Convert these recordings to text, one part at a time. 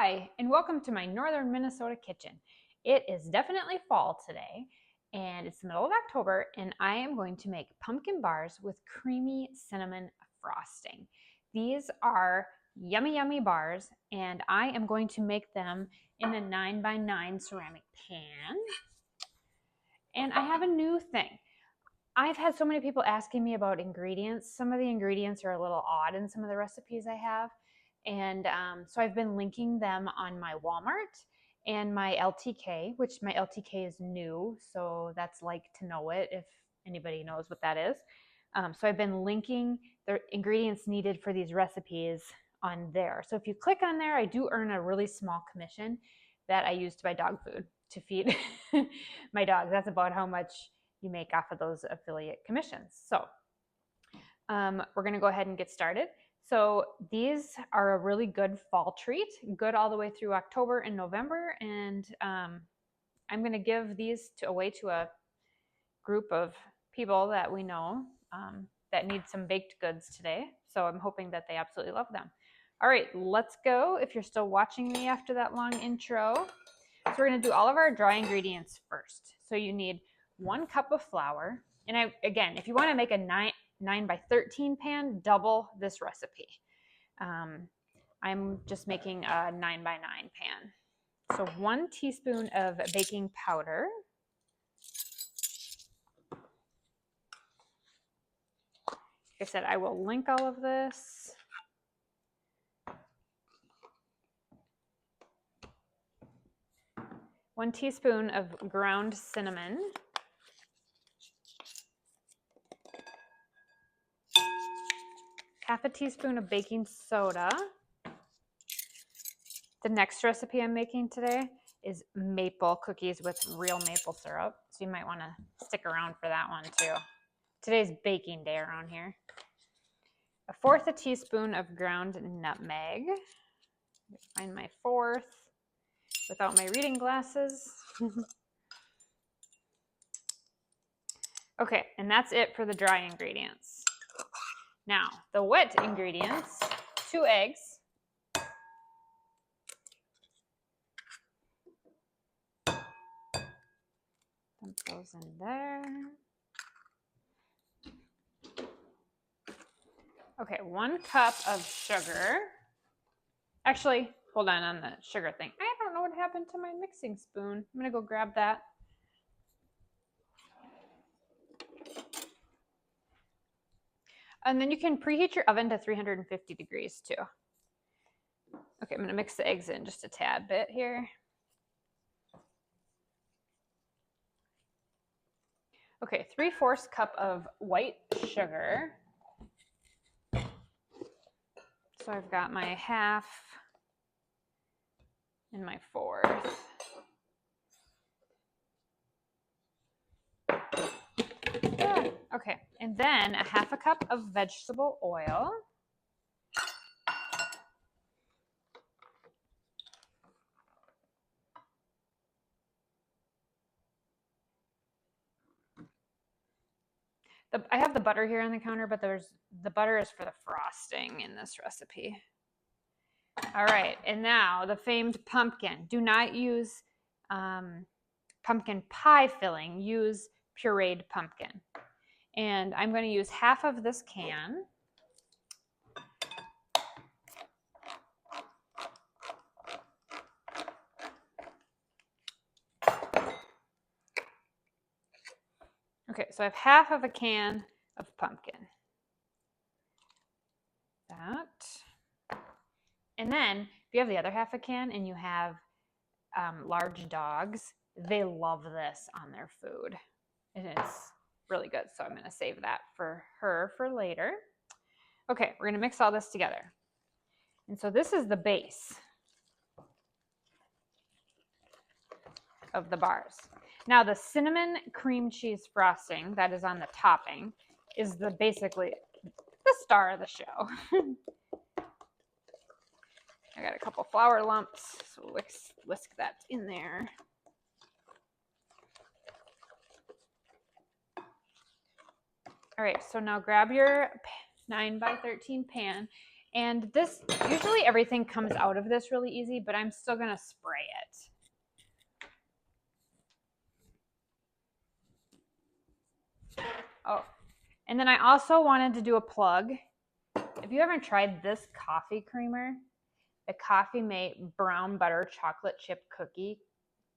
Hi, and welcome to my northern Minnesota kitchen. It is definitely fall today, and it's the middle of October, and I am going to make pumpkin bars with creamy cinnamon frosting. These are yummy, yummy bars, and I am going to make them in a 9x9 ceramic pan. And I have a new thing. I've had so many people asking me about ingredients. Some of the ingredients are a little odd in some of the recipes I have. And so I've been linking them on my Walmart and my LTK, which my LTK is new. So that's like to know it if anybody knows what that is. So I've been linking the ingredients needed for these recipes on there. So if you click on there, I do earn a really small commission that I use to buy dog food to feed my dogs. That's about how much you make off of those affiliate commissions. So we're going to go ahead and get started. So these are a really good fall treat, good all the way through October and November. And I'm going to give these away to a group of people that we know that need some baked goods today. So I'm hoping that they absolutely love them. All right, let's go. If you're still watching me after that long intro. So we're going to do all of our dry ingredients first. So you need 1 cup of flour. And again, if you want to make a 9x13 pan, double this recipe. I'm just making a 9x9 pan. So 1 teaspoon of baking powder. Like I said, I will link all of this. One teaspoon of ground cinnamon. Half a teaspoon of baking soda. The next recipe I'm making today is maple cookies with real maple syrup. So you might want to stick around for that one too. Today's baking day around here. 1/4 teaspoon of ground nutmeg. Find my 1/4 without my reading glasses. Okay, and that's it for the dry ingredients. Now, the wet ingredients, 2 eggs, dump those in there. Okay, 1 cup of sugar. Actually, hold on the sugar thing. I don't know what happened to my mixing spoon. I'm gonna go grab that. And then you can preheat your oven to 350 degrees too. Okay, I'm gonna mix the eggs in just a tad bit here. Okay, 3/4 cup of white sugar. So I've got my 1/2 and my 1/4. Okay, and then a 1/2 cup of vegetable oil. I have the butter here on the counter, but the butter is for the frosting in this recipe. All right, and now the famed pumpkin. Do not use pumpkin pie filling. Use pureed pumpkin. And I'm going to use 1/2 of this can. Okay, so I have 1/2 of a can of pumpkin. That. And then if you have the other 1/2 a can and you have large dogs, they love this on their food. And it's really good. So I'm going to save that for her for later. Okay, we're going to mix all this together. And so this is the base of the bars. Now the cinnamon cream cheese frosting that is on the topping is basically the star of the show. I got a couple flour lumps, so we'll whisk that in there. All right, so now grab your 9x13 pan And this, usually everything comes out of this really easy, but I'm still going to spray it. Oh, and then I also wanted to do a plug. If you haven't tried this coffee creamer, the Coffee Mate brown butter chocolate chip cookie,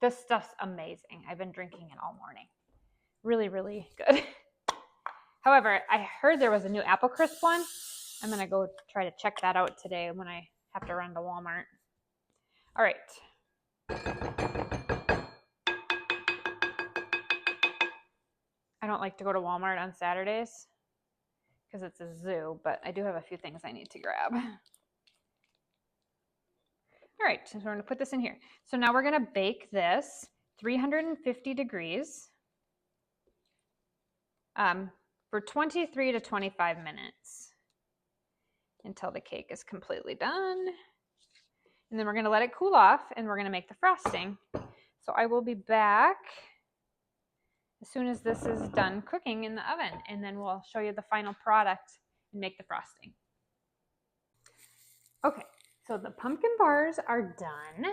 this stuff's amazing. I've been drinking it all morning. Really, really good. However, I heard there was a new apple crisp one. I'm going to go try to check that out today when I have to run to Walmart. All right. I don't like to go to Walmart on Saturdays because it's a zoo, but I do have a few things I need to grab. All right, so we're going to put this in here. So now we're going to bake this 350 degrees for 23 to 25 minutes until the cake is completely done. And then we're going to let it cool off and we're going to make the frosting. So I will be back as soon as this is done cooking in the oven, and then we'll show you the final product and make the frosting. Okay, so the pumpkin bars are done.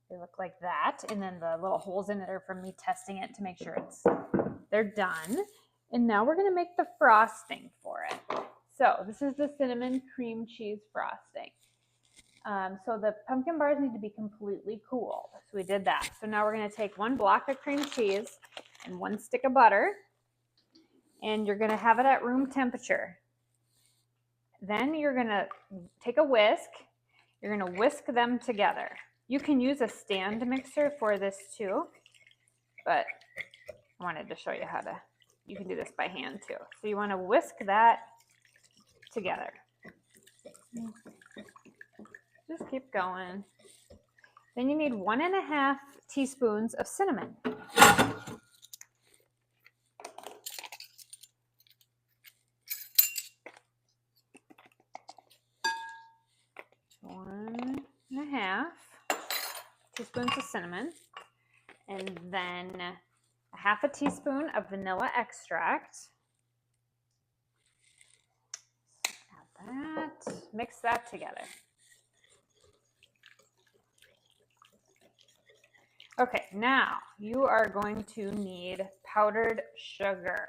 They look like that, and then the little holes in it are from me testing it to make sure they're done. And now we're gonna make the frosting for it. So this is the cinnamon cream cheese frosting. So the pumpkin bars need to be completely cool. So we did that. So now we're gonna take 1 block of cream cheese and 1 stick of butter, and you're gonna have it at room temperature. Then you're gonna take a whisk, you're gonna whisk them together. You can use a stand mixer for this too, but I wanted to show you how to, you can do this by hand too. So you wanna whisk that together. Just keep going. Then you need 1.5 teaspoons of cinnamon. 1.5 teaspoons of cinnamon, and then 1/2 teaspoon of vanilla extract. Add that, mix that together. Okay, now you are going to need powdered sugar.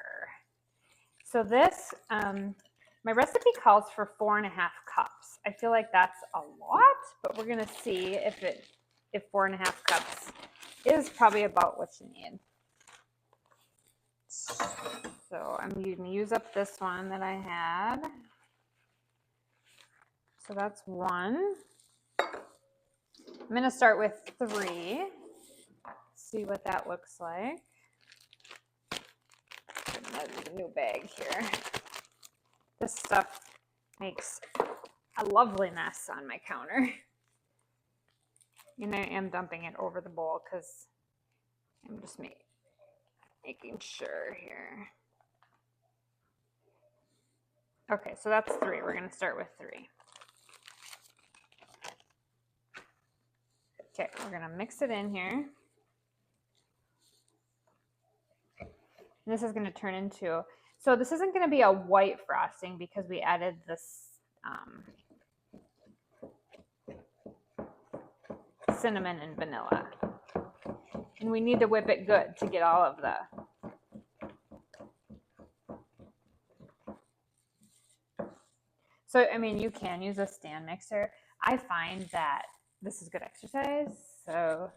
So this, my recipe calls for 4.5 cups. I feel like that's a lot, but we're gonna see if 4.5 cups is probably about what you need. So I'm gonna use up this one that I had. So that's 1. I'm gonna start with 3. See what that looks like. There's a new bag here. This stuff makes a lovely mess on my counter. And I am dumping it over the bowl because I'm just making sure here. Okay, so that's 3. We're going to start with 3. Okay, we're going to mix it in here. And this is going to turn into, so this isn't going to be a white frosting because we added this cinnamon and vanilla. And we need to whip it good to get all of the So, I mean, you can use a stand mixer. I find that this is good exercise, so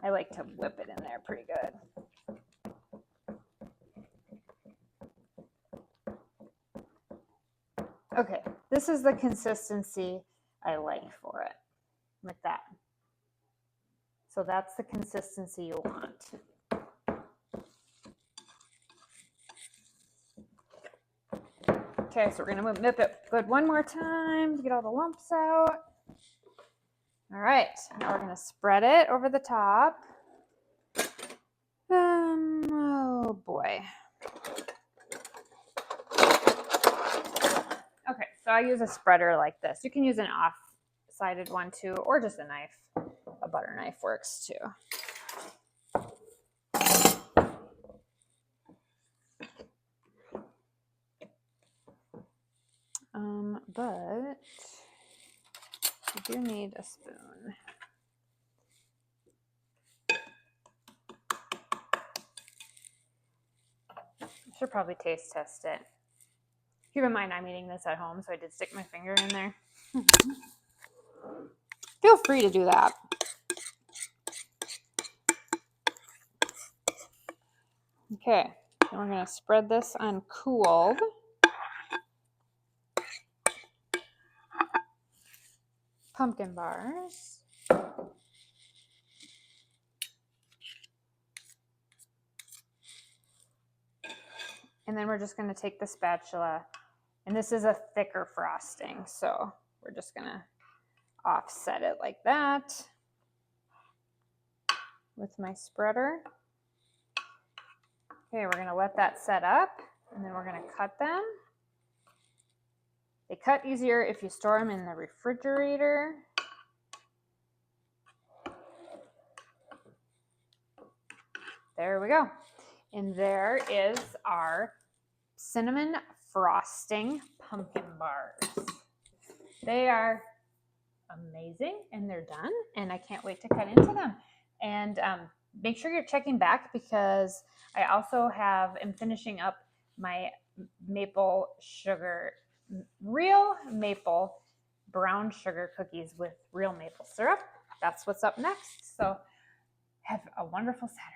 I like to whip it in there pretty good. Okay, this is the consistency I like for it, like that. So that's the consistency you want. Okay, so we're gonna whip it good one more time to get all the lumps out. All right, now we're gonna spread it over the top. Oh boy. Okay, so I use a spreader like this. You can use an off-sided one too, or just a knife. A butter knife works too. But do need a spoon. I should probably taste test it. Keep in mind I'm eating this at home, so I did stick my finger in there. Feel free to do that. Okay, and we're going to spread this uncooled. Pumpkin bars. And then we're just going to take the spatula, and this is a thicker frosting, so we're just going to offset it like that with my spreader. Okay, we're going to let that set up, and then we're going to cut them. They cut easier if you store them in the refrigerator. There we go. And there is our cinnamon frosting pumpkin bars. They are amazing, and they're done, and I can't wait to cut into them. And make sure you're checking back, because I also am finishing up my maple sugar, real maple brown sugar cookies with real maple syrup. That's what's up next. So have a wonderful Saturday.